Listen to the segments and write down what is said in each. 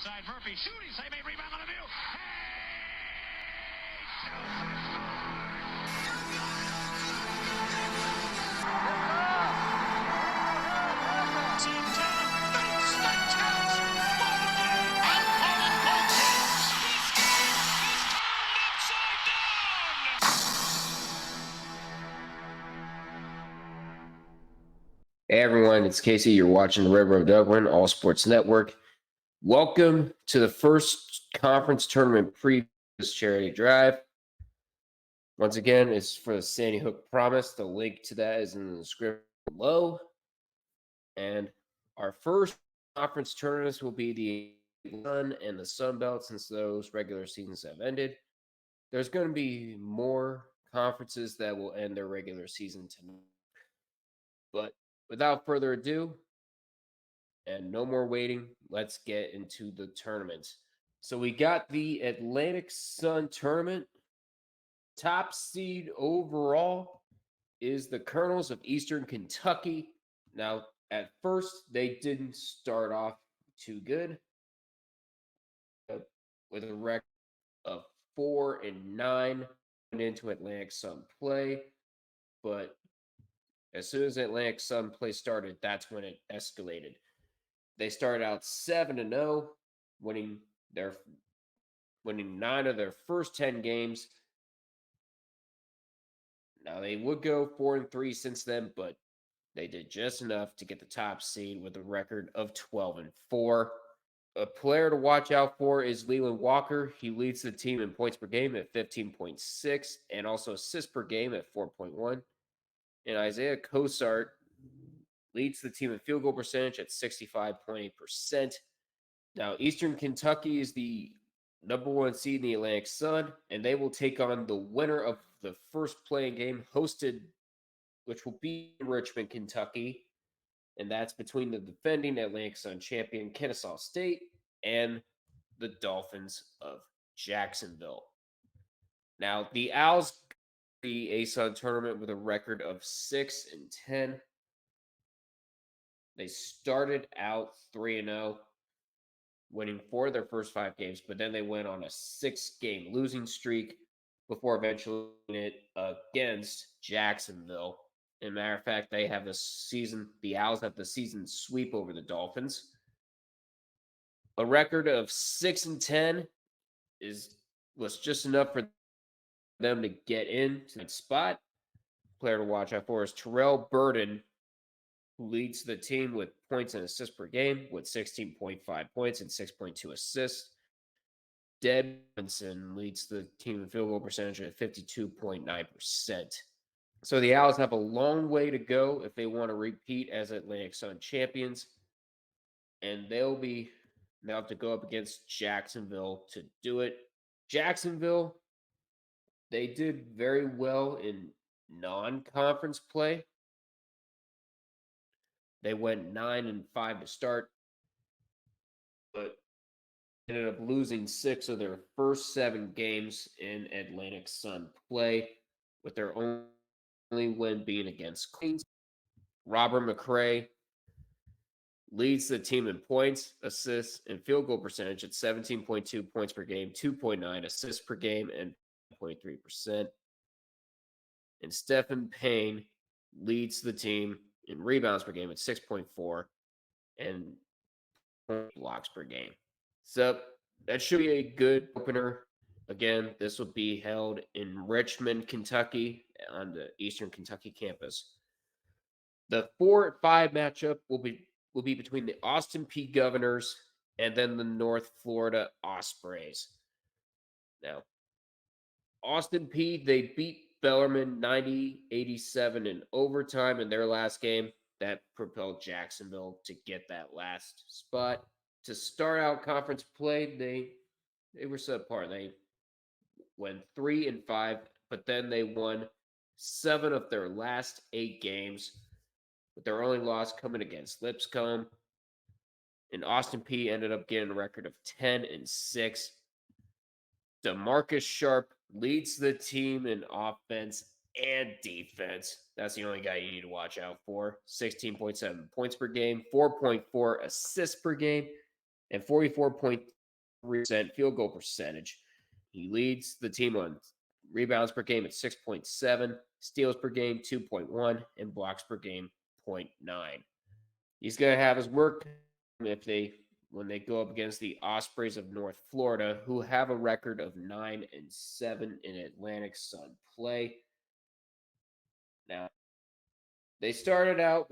inside Murphy. Shooting, save a rebound on the view. Hey everyone, it's Casey. You're watching the River of Dublin All Sports Network. Welcome to the first conference tournament preview charity drive. Once again, it's for the Sandy Hook Promise. The link to that is in the description below. And our first conference tournaments will be the Sun and the Sun Belt since those regular seasons have ended. There's going to be more conferences that will end their regular season tonight. But without further ado, and no more waiting, let's get into the tournaments. So we got the Atlantic Sun tournament. Top seed overall is the Colonels of Eastern Kentucky. Now, at first, they didn't start off too good with a record of 4-9 into Atlantic Sun play. But as soon as Atlantic Sun play started, that's when it escalated. They started out 7-0, winning 9 of their first 10 games. Now they would go 4-3 since then, but they did just enough to get the top seed with a record of 12-4. A player to watch out for is Leland Walker. He leads the team in points per game at 15.6 and also assists per game at 4.1. And Isaiah Cosart leads the team in field goal percentage at 65.8%. Now, Eastern Kentucky is the number one seed in the Atlantic Sun, and they will take on the winner of the first playing game hosted, which will be in Richmond, Kentucky. And that's between the defending Atlantic Sun champion, Kennesaw State, and the Dolphins of Jacksonville. Now, the Owls the ASUN tournament with a record of 6-10. They started out 3-0, winning 4 of their first 5 games, but then they went on a 6-game losing streak before eventually winning it against Jacksonville. As a matter of fact, the Owls have the season sweep over the Dolphins. A record of 6-10 was just enough for them to get into that spot. Player to watch out for is Terrell Burden, who leads the team with points and assists per game with 16.5 points and 6.2 assists. Deb Robinson leads the team in field goal percentage at 52.9%. So the Owls have a long way to go if they want to repeat as Atlantic Sun champions. And they'll have to go up against Jacksonville to do it. Jacksonville, they did very well in non-conference play. They went 9-5 to start, but ended up losing 6 of their first 7 games in Atlantic Sun play, with their only win being against Queens. Robert McCray leads the team in points, assists, and field goal percentage at 17.2 points per game, 2.9 assists per game, and 0.3%. And Stephen Payne leads the team in rebounds per game at 6.4 and blocks per game. So that should be a good opener. Again, this will be held in Richmond, Kentucky on the Eastern Kentucky campus. The 4-5 matchup will be between the Austin Peay Governors and then the North Florida Ospreys. Now, Austin Peay, they beat Bellarmine 90-87 in overtime in their last game. That propelled Jacksonville to get that last spot. To start out conference play, they were subpar. They went 3-5, but then they won 7 of their last 8 games, with their only loss coming against Lipscomb. And Austin Peay ended up getting a record of 10-6. DeMarcus Sharp leads the team in offense and defense. That's the only guy you need to watch out for. 16.7 points per game, 4.4 assists per game, and 44.3% field goal percentage. He leads the team on rebounds per game at 6.7, steals per game 2.1, and blocks per game 0.9. He's going to have his work if they when they go up against the Ospreys of North Florida, who have a record of 9-7 in Atlantic Sun play. Now, they started out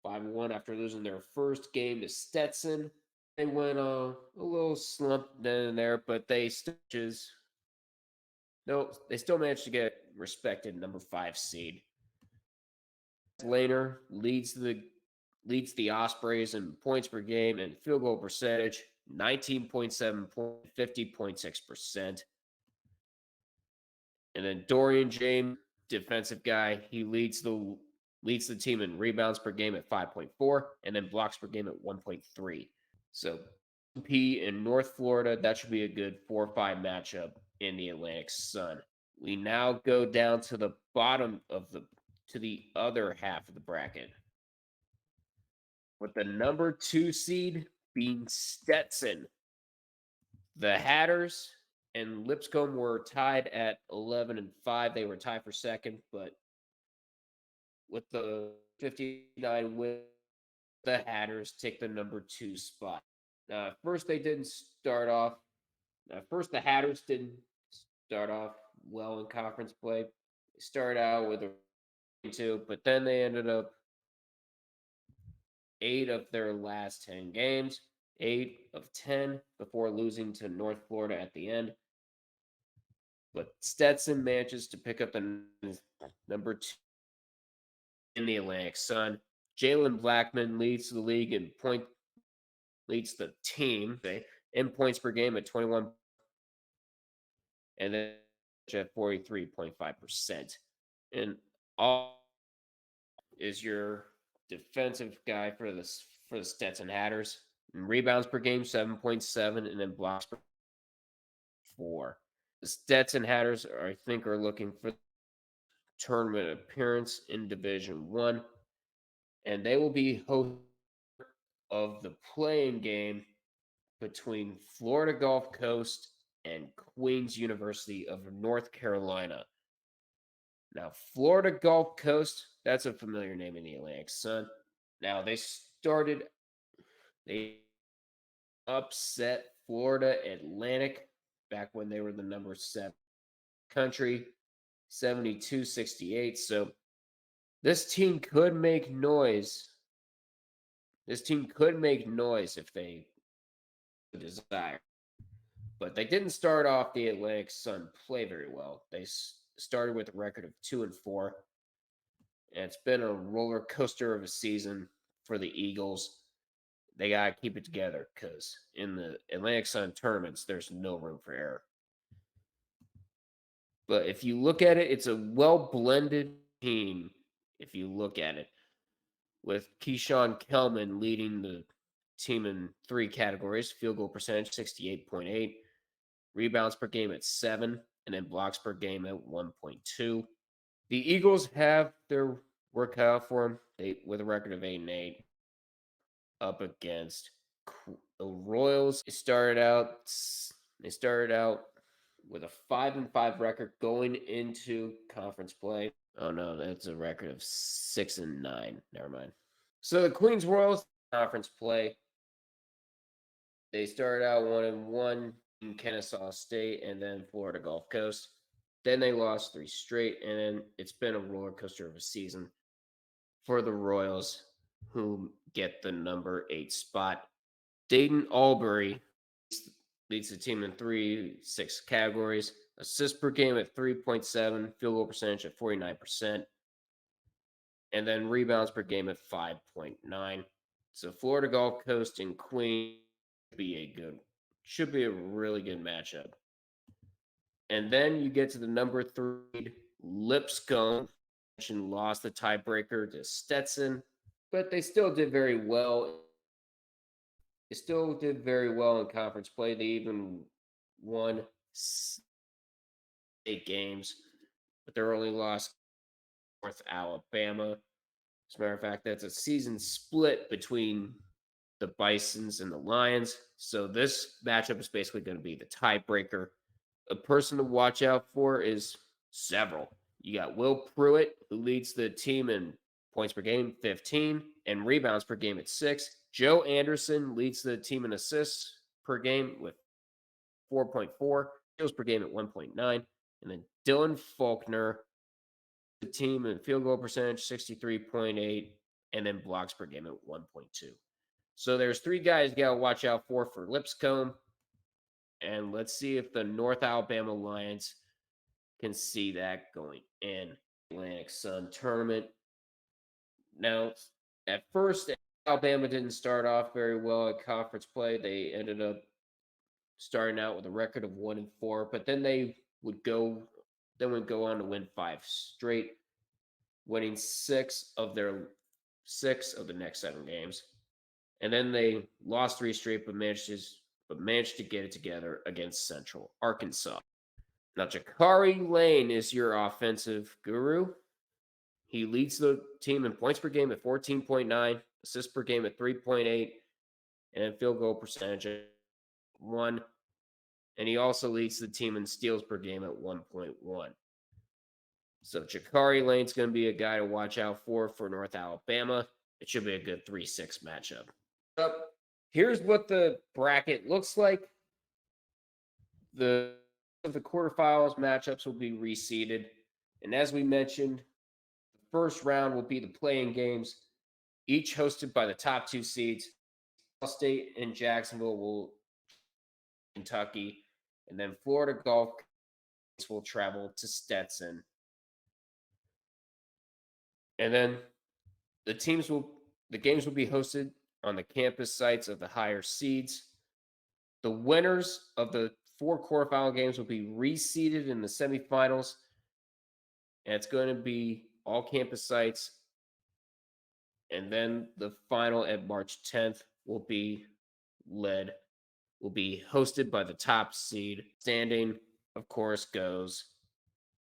5-1 after losing their first game to Stetson. They went a little slump then and there, but they still managed to get respected number 5 seed. Laner leads the Ospreys in points per game and field goal percentage, 19.7 50.6%. And then Dorian James, defensive guy, he leads the team in rebounds per game at 5.4 and then blocks per game at 1.3. So P in North Florida, that should be a good 4-5 matchup in the Atlantic Sun. We now go down to the bottom of the other half of the bracket, with the number 2 seed being Stetson. The Hatters and Lipscomb were tied at 11-5. They were tied for second, but with the 59 win, the Hatters take the number 2 spot. First, they didn't start off. First, the Hatters didn't start off well in conference play. They started out with a 2, but then they ended up 8 of their last 10 games, 8 of 10 before losing to North Florida at the end. But Stetson manages to pick up the number 2 in the Atlantic Sun. Jalen Blackman leads the league leads the team in points per game at 21, and then at 43.5%. And all is your defensive guy for the Stetson Hatters. And rebounds per game 7.7, and then blocks per 4. The Stetson Hatters I think are looking for tournament appearance in Division 1, and they will be host of the playing game between Florida Gulf Coast and Queen's University of North Carolina. Now, Florida Gulf Coast, that's a familiar name in the Atlantic Sun. Now, they upset Florida Atlantic back when they were the number 7 country, 72-68. So this team could make noise. This team could make noise if they desire. But they didn't start off the Atlantic Sun play very well. They started with a record of 2-4. And it's been a roller coaster of a season for the Eagles. They got to keep it together because in the Atlantic Sun tournaments, there's no room for error. But if you look at it, it's a well-blended team if you look at it, with Keyshawn Kelman leading the team in 3 categories: field goal percentage 68.8, rebounds per game at 7, and then blocks per game at 1.2. The Eagles have their work cut out for them with a record of 8-8 up against the Royals. They started out with a 5-5 record going into conference play. Oh no, that's a record of 6-9. Never mind. So the Queens Royals conference play. They started out 1-1 in Kennesaw State and then Florida Gulf Coast. Then they lost 3 straight, and then it's been a roller coaster of a season for the Royals, who get the number 8 spot. Dayton Albury leads the team in 3-6 categories: assists per game at 3.7, field goal percentage at 49%, and then rebounds per game at 5.9. So Florida Gulf Coast and Queen should be a really good matchup. And then you get to the number 3 Lipscomb, and lost the tiebreaker to Stetson, but they still did very well. They still did very well in conference play. They even won 8 games, but their only loss North Alabama. As a matter of fact, that's a season split between the Bisons and the Lions. So this matchup is basically going to be the tiebreaker. A person to watch out for is several. You got Will Pruitt, who leads the team in points per game, 15, and rebounds per game at 6. Joe Anderson leads the team in assists per game with 4.4, steals per game at 1.9. And then Dylan Faulkner, the team in field goal percentage, 63.8, and then blocks per game at 1.2. So there's three guys you got to watch out for Lipscomb. And let's see if the North Alabama Lions can see that going in Atlantic Sun tournament. Now, at first, Alabama didn't start off very well at conference play. They ended up starting out with a record of 1-4, but then they would go on to win 5 straight, winning 6 of the next 7 games. And then they lost 3 straight, but managed to get it together against Central Arkansas. Now, Jakari Lane is your offensive guru. He leads the team in points per game at 14.9, assists per game at 3.8, and field goal percentage at 1. And he also leads the team in steals per game at 1.1. So Jakari Lane's going to be a guy to watch out for North Alabama. It should be a good 3-6 matchup. Here's what the bracket looks like. The quarterfinals matchups will be reseeded. And as we mentioned, the first round will be the play-in games, each hosted by the top 2 seeds. State and Jacksonville will Kentucky, and then Florida Gulf will travel to Stetson. And then the games will be hosted on the campus sites of the higher seeds. The winners of the 4 quarterfinal games will be reseeded in the semifinals. And it's going to be all campus sites. And then the final at March 10th will be hosted by the top seed. Standing, of course, goes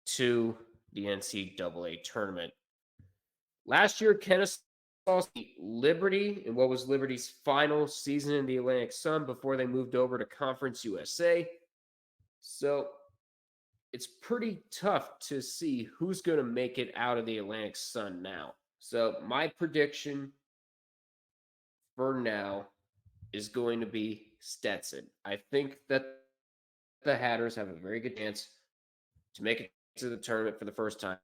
to the NCAA tournament. Last year, Kennesaw beat Liberty in what was Liberty's final season in the Atlantic Sun before they moved over to Conference USA. So it's pretty tough to see who's going to make it out of the Atlantic Sun now. So my prediction for now is going to be Stetson. I think that the Hatters have a very good chance to make it to the tournament for the first time.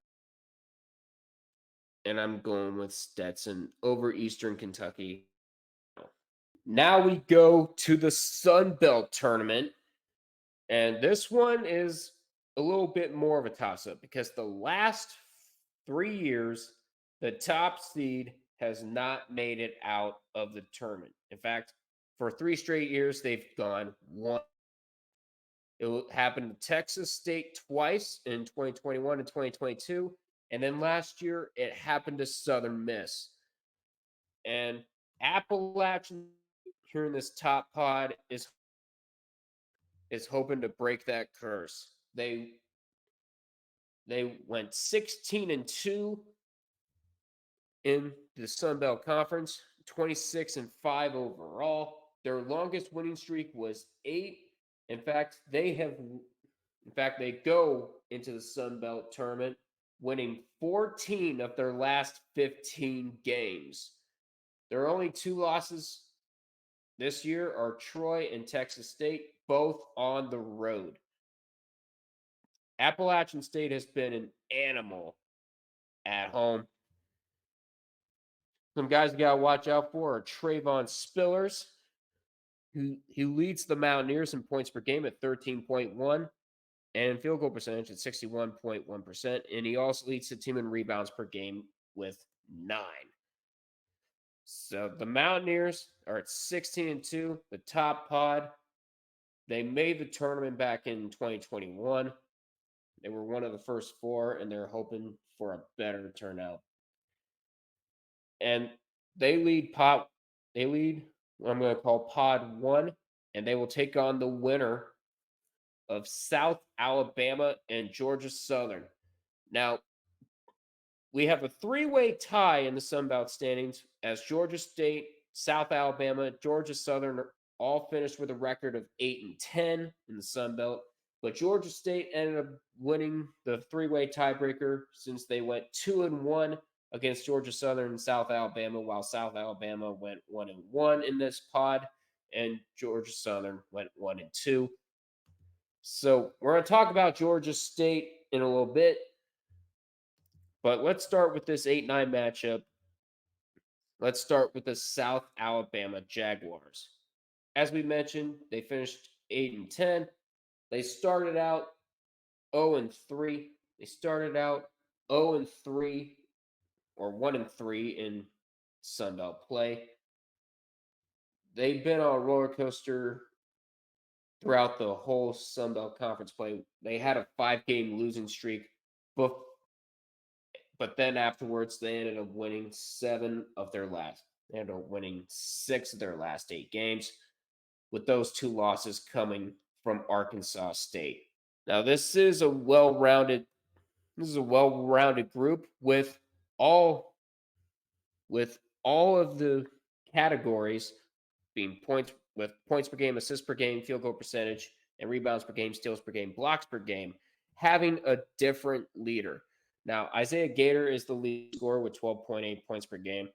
And I'm going with Stetson over Eastern Kentucky. Now we go to the Sun Belt tournament. And this one is a little bit more of a toss-up because the last 3 years, the top seed has not made it out of the tournament. In fact, for 3 straight years, they've gone 1. It happened to Texas State twice in 2021 and 2022. And then last year, it happened to Southern Miss. And Appalachian here in this top pod is hoping to break that curse. They went 16-2 in the Sun Belt Conference, 26-5 overall. Their longest winning streak was 8. In fact, they go into the Sun Belt tournament winning 14 of their last 15 games. Their only 2 losses this year are Troy and Texas State, both on the road. Appalachian State has been an animal at home. Some guys you got to watch out for are Trayvon Spillers, who leads the Mountaineers in points per game at 13.1 and field goal percentage at 61.1%. And he also leads the team in rebounds per game with 9. So the Mountaineers are at 16-2, the top pod. They made the tournament back in 2021. They were one of the first 4, and they're hoping for a better turnout. And they lead what I'm going to call Pod 1, and they will take on the winner of South Alabama and Georgia Southern. Now, we have a 3-way tie in the Sun Belt standings as Georgia State, South Alabama, Georgia Southern all finished with a record of 8-10 in the Sun Belt. But Georgia State ended up winning the three-way tiebreaker since they went 2-1 against Georgia Southern and South Alabama, while South Alabama went 1-1 in this pod, and Georgia Southern went 1-2. So we're going to talk about Georgia State in a little bit, but let's start with this 8-9 matchup. Let's start with the South Alabama Jaguars. As we mentioned, they finished 8-10. They started out 0-3. They started out 0-3 or 1-3 in Sun Belt play. They've been on a roller coaster throughout the whole Sun Belt Conference play. They had a 5-game losing streak, but then afterwards they ended up winning 7 of their last. They ended up winning 6 of their last 8 games, with those 2 losses coming from Arkansas State. Now this is a well-rounded group with all of the categories being points per game, assists per game, field goal percentage, and rebounds per game, steals per game, blocks per game, having a different leader. Now, Isaiah Gator is the lead scorer with 12.8 points per game,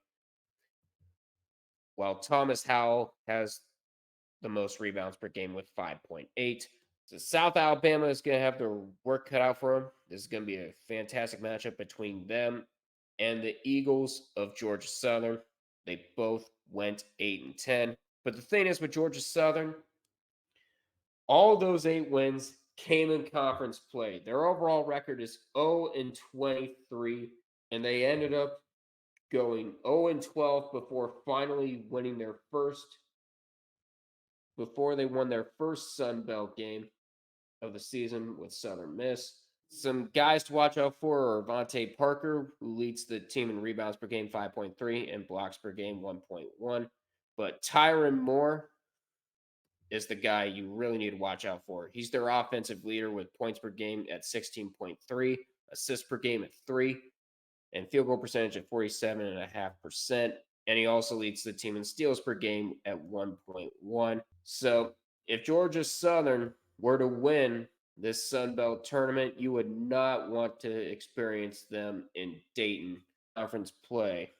while Thomas Howell has the most rebounds per game with 5.8. So South Alabama is going to have their work cut out for them. This is going to be a fantastic matchup between them and the Eagles of Georgia Southern. They both went 8-10. But the thing is with Georgia Southern, all those 8 wins came in conference play. Their overall record is 0-23, and they ended up going 0-12 before finally winning their first before they won their first Sun Belt game of the season with Southern Miss. Some guys to watch out for are Vontae Parker, who leads the team in rebounds per game 5.3 and blocks per game 1.1. But Tyron Moore is the guy you really need to watch out for. He's their offensive leader with points per game at 16.3, assists per game at 3, and field goal percentage at 47.5%. And he also leads the team in steals per game at 1.1. So if Georgia Southern were to win this Sun Belt tournament, you would not want to experience them in Dayton conference play.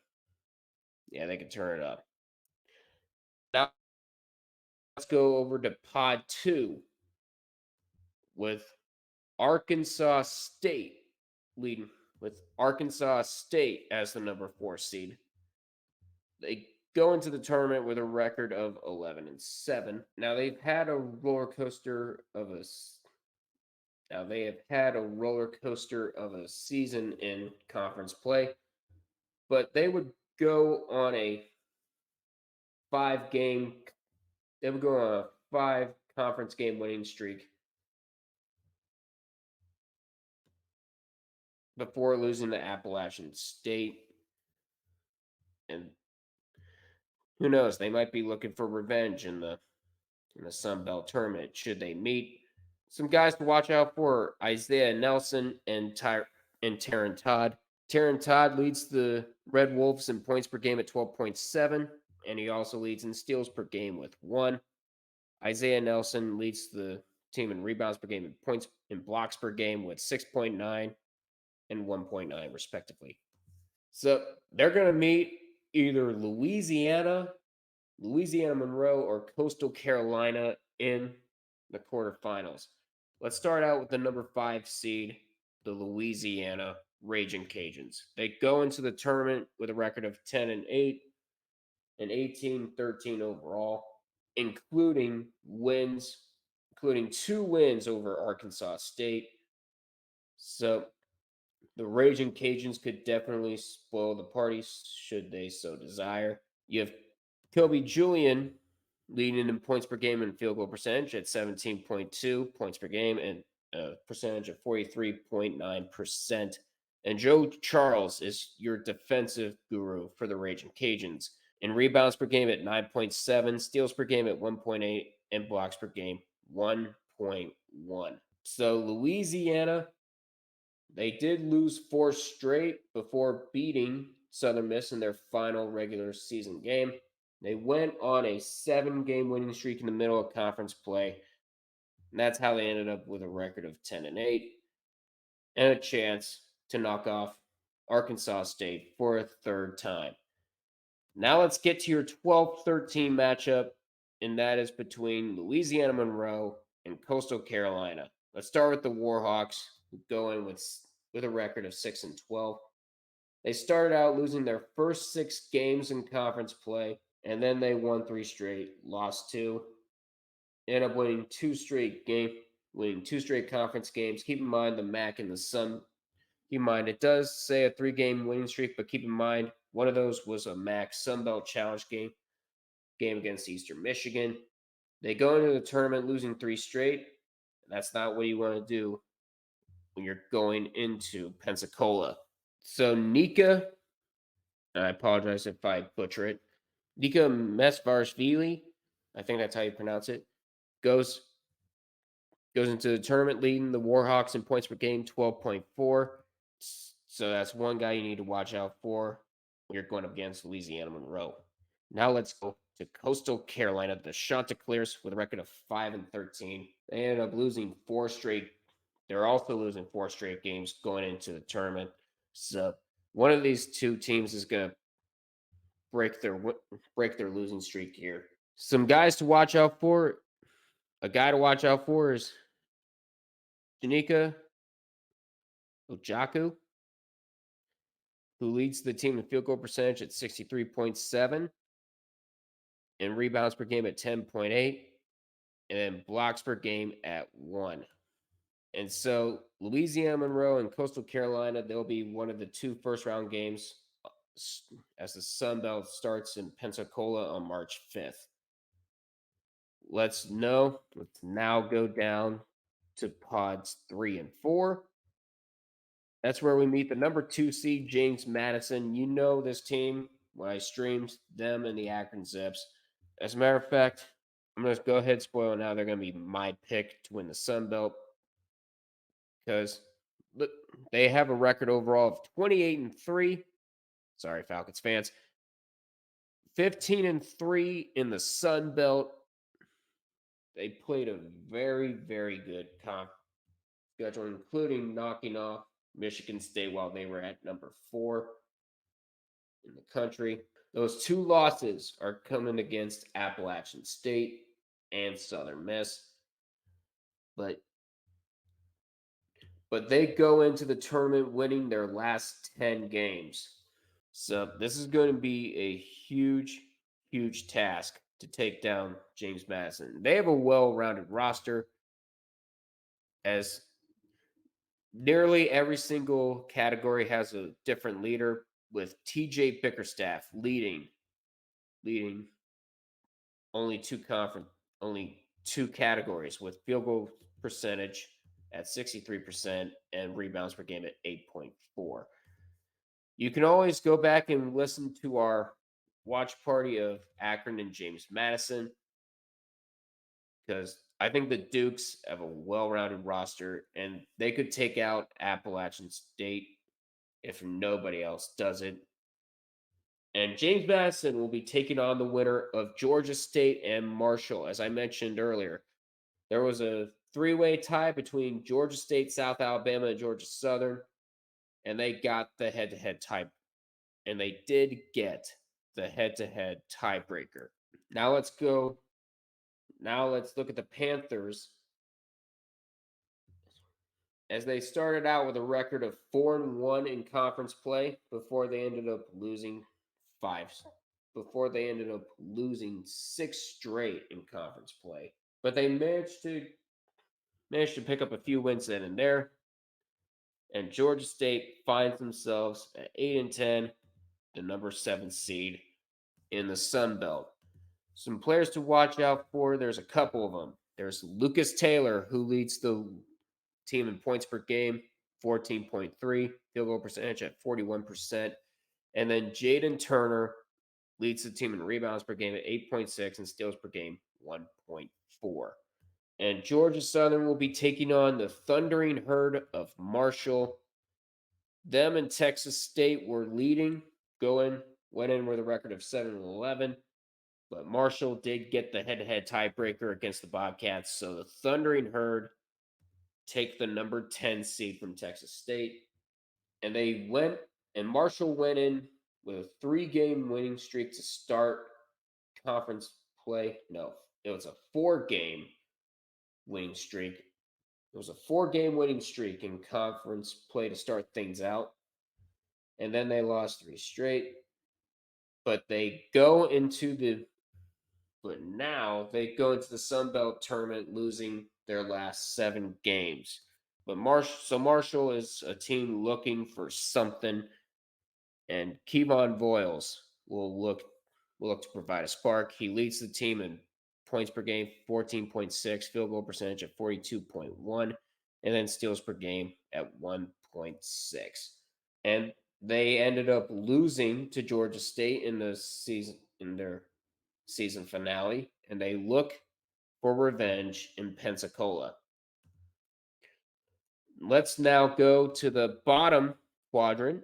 Yeah, they can turn it up. Now let's go over to Pod 2 with Arkansas State leading with Arkansas State as the number 4 seed. They go into the tournament with a record of 11-7. Now they've had a roller coaster of a season in conference play, but they would go on a 5 conference game winning streak before losing to Appalachian State. And who knows, they might be looking for revenge in the Sun Belt tournament should they meet. Some guys to watch out for: Isaiah Nelson and Taron Todd. Taron Todd leads the Red Wolves in points per game at 12.7, and he also leads in steals per game with 1. Isaiah Nelson leads the team in rebounds per game and points and blocks per game with 6.9 and 1.9 respectively. So they're going to meet either Louisiana Monroe, or Coastal Carolina in the quarterfinals. Let's start out with the number 5 seed, the Louisiana Raging Cajuns. They go into the tournament with a record of 10-8 and 18-13 overall, including 2 wins over Arkansas State. So the Raging Cajuns could definitely spoil the party should they so desire. You have Kobe Julian leading in points per game and field goal percentage at 17.2 points per game and a percentage of 43.9%. And Joe Charles is your defensive guru for the Raging Cajuns. In rebounds per game at 9.7, steals per game at 1.8, and blocks per game 1.1. So Louisiana, they did lose 4 straight before beating Southern Miss in their final regular season game. They went on a 7-game winning streak in the middle of conference play. And that's how they ended up with a record of 10-8 and a chance to knock off Arkansas State for a third time. Now let's get to your 12-13 matchup, and that is between Louisiana Monroe and Coastal Carolina. Let's start with the Warhawks, who go in with a record of 6-12. They started out losing their first 6 games in conference play, and then they won 3 straight, lost 2, ended up winning 2 straight conference games. Keep in mind the MAC and the Sun. Keep in mind it does say a 3-game winning streak, but keep in mind one of those was a MAC Sun Belt Challenge game against Eastern Michigan. They go into the tournament losing 3 straight. And that's not what you want to do when you're going into Pensacola. So Nika, I apologize if I butcher it, Nika Mesvarashvili, I think that's how you pronounce it, goes into the tournament leading the Warhawks in points per game, 12.4. So that's one guy you need to watch out for when you're going up against Louisiana Monroe. Now let's go to Coastal Carolina, the Chanticleers, with a record of 5-13. They ended up losing 4 straight. They're also losing 4 straight games going into the tournament. So one of these two teams is going to break their losing streak here. Some guys to watch out for. A guy to watch out for is Janika Ojaku, who leads the team in field goal percentage at 63.7 and rebounds per game at 10.8 and then blocks per game at 1. And so Louisiana Monroe and Coastal Carolina, they'll be one of the 2 first-round games as the Sun Belt starts in Pensacola on March 5th. Let's now go down to pods 3 and 4. That's where we meet the number 2 seed, James Madison. You know this team when I streamed them and the Akron Zips. As a matter of fact, I'm going to go ahead and spoil now. They're going to be my pick to win the Sun Belt because they have a record overall of 28-3. Sorry, Falcons fans. 15-3 in the Sun Belt. They played a very, very good schedule, including knocking off Michigan State while they were at number 4 in the country. Those 2 losses are coming against Appalachian State and Southern Miss. But they go into the tournament winning their last 10 games. So this is going to be a huge, huge task to take down James Madison. They have a well-rounded roster, as nearly every single category has a different leader, with TJ Bickerstaff leading only 2 categories, with field goal percentage at 63% and rebounds per game at 8.4. You can always go back and listen to our watch party of Akron and James Madison, because I think the Dukes have a well-rounded roster and they could take out Appalachian State if nobody else does it. And James Madison will be taking on the winner of Georgia State and Marshall. As I mentioned earlier, there was a 3-way tie between Georgia State, South Alabama, and Georgia Southern, and they got the head-to-head tie. And they did get the head-to-head tiebreaker. Now let's look at the Panthers, as they started out with a record of 4-1 in conference play before they ended up losing 6 straight in conference play. But they managed to pick up a few wins then and there. And Georgia State finds themselves at 8-10, the number 7 seed in the Sun Belt. Some players to watch out for. There's a couple of them. There's Lucas Taylor, who leads the team in points per game, 14.3, field goal percentage at 41%. And then Jaden Turner leads the team in rebounds per game at 8.6 and steals per game 1.4. And Georgia Southern will be taking on the Thundering Herd of Marshall. Them and Texas State were leading, went in with a record of 7-11. but Marshall did get the head-to-head tiebreaker against the Bobcats. So the Thundering Herd take the number 10 seed from Texas State. And Marshall went in with a 3-game winning streak to start conference play. No, it was a 4-game winning streak. It was a 4-game winning streak in conference play to start things out. And then they lost 3 straight. But now they go into the Sun Belt tournament losing their last 7 games. But Marshall is a team looking for something, and Kevon Voiles will look to provide a spark. He leads the team in points per game, 14.6, field goal percentage at 42.1, and then steals per game at 1.6. And they ended up losing to Georgia State in their season finale, and they look for revenge in Pensacola. Let's now go to the bottom quadrant,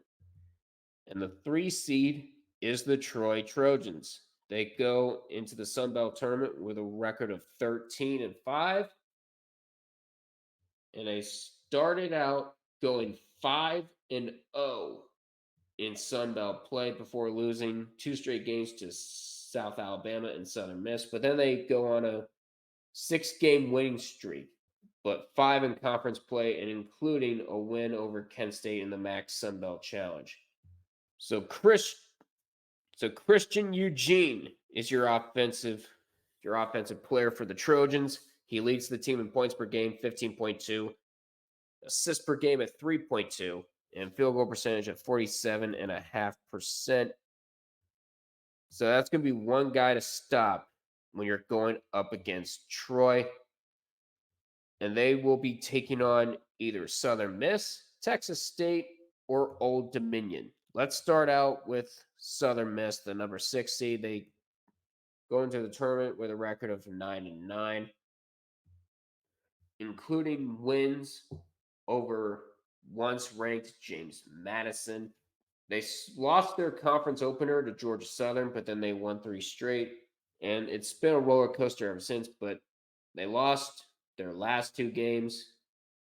and the 3 seed is the Troy Trojans. They go into the Sun Belt tournament with a record of 13-5, and they started out going 5-0 in Sun Belt play before losing 2 straight games to South Alabama and Southern Miss. But then they go on a 6-game winning streak, but 5 in conference play, and including a win over Kent State in the MAC Sun Belt Challenge. So Christian Eugene is your offensive player for the Trojans. He leads the team in points per game, 15.2, assists per game at 3.2, and field goal percentage at 47.5%. So that's going to be one guy to stop when you're going up against Troy. And they will be taking on either Southern Miss, Texas State, or Old Dominion. Let's start out with Southern Miss, the number 6 seed. They go into the tournament with a record of 9-9, including wins over once-ranked James Madison. They lost their conference opener to Georgia Southern, but then they won 3 straight. And it's been a roller coaster ever since, but they lost their last 2 games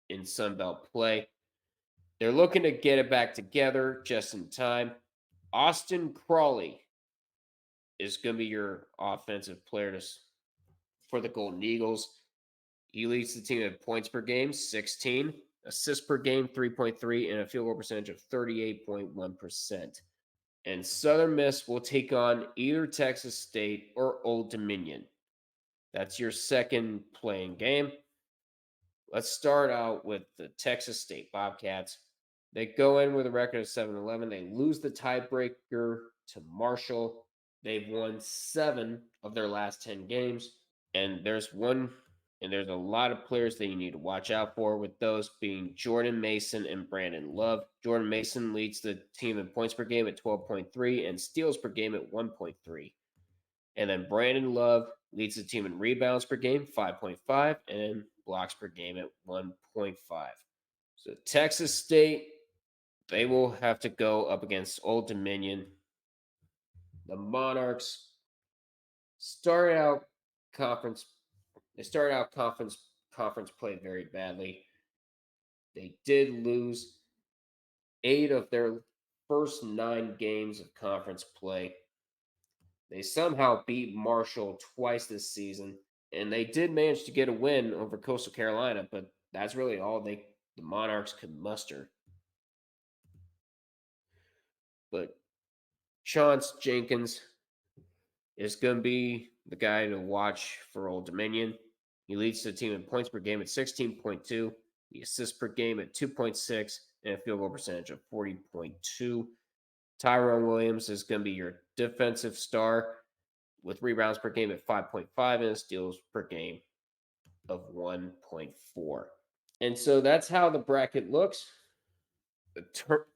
in Sun Belt play. They're looking to get it back together just in time. Austin Crawley is going to be your offensive player for the Golden Eagles. He leads the team at points per game, 16, assists per game, 3.3, and a field goal percentage of 38.1%. And Southern Miss will take on either Texas State or Old Dominion. That's your second playing game. Let's start out with the Texas State Bobcats. They go in with a record of 7-11. They lose the tiebreaker to Marshall. They've won 7 of their last 10 games. And there's a lot of players that you need to watch out for, with those being Jordan Mason and Brandon Love. Jordan Mason leads the team in points per game at 12.3 and steals per game at 1.3. And then Brandon Love leads the team in rebounds per game, 5.5, and blocks per game at 1.5. So Texas State, they will have to go up against Old Dominion. The Monarchs started out conference play very badly. They did lose 8 of their first 9 games of conference play. They somehow beat Marshall twice this season, and they did manage to get a win over Coastal Carolina, but that's really all the Monarchs could muster. But Chance Jenkins is going to be the guy to watch for Old Dominion. He leads the team in points per game at 16.2, the assists per game at 2.6, and a field goal percentage of 40.2. Tyrone Williams is going to be your defensive star with rebounds per game at 5.5 and steals per game of 1.4. And so that's how the bracket looks.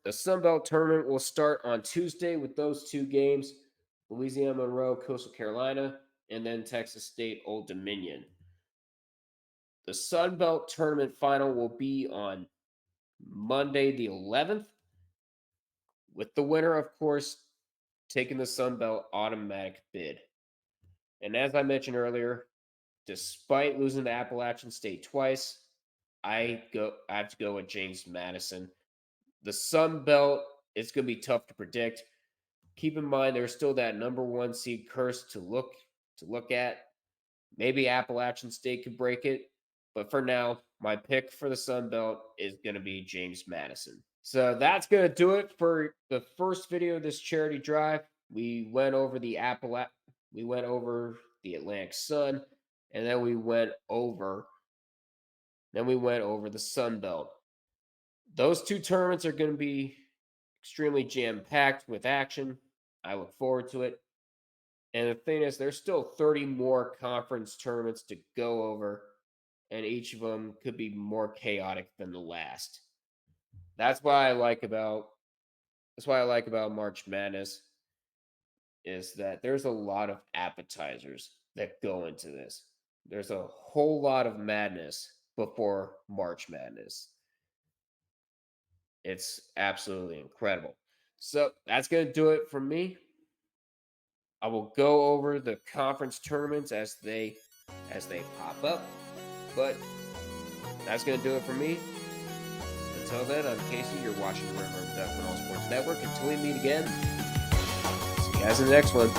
The Sun Belt tournament will start on Tuesday with those 2 games: Louisiana Monroe, Coastal Carolina, and then Texas State, Old Dominion. The Sun Belt tournament final will be on Monday the 11th, with the winner, of course, taking the Sun Belt automatic bid. And as I mentioned earlier, despite losing to Appalachian State twice, I have to go with James Madison. The Sun Belt, it's going to be tough to predict. Keep in mind there's still that number 1 seed curse to look at. Maybe Appalachian State could break it, but for now, my pick for the Sun Belt is going to be James Madison. So that's going to do it for the first video of this charity drive. We went over the Atlantic Sun, and then we went over the Sun Belt. Those two tournaments are going to be extremely jam-packed with action. I look forward to it. And the thing is, there's still 30 more conference tournaments to go over, and each of them could be more chaotic than the last. That's what I like about March Madness, is that there's a lot of appetizers that go into this. There's a whole lot of madness before March Madness. It's absolutely incredible. So that's going to do it from me. I will go over the conference tournaments as they pop up, but that's going to do it for me. Until then, I'm Casey. You're watching the River of Duck All Sports Network. Until we meet again, see you guys in the next one.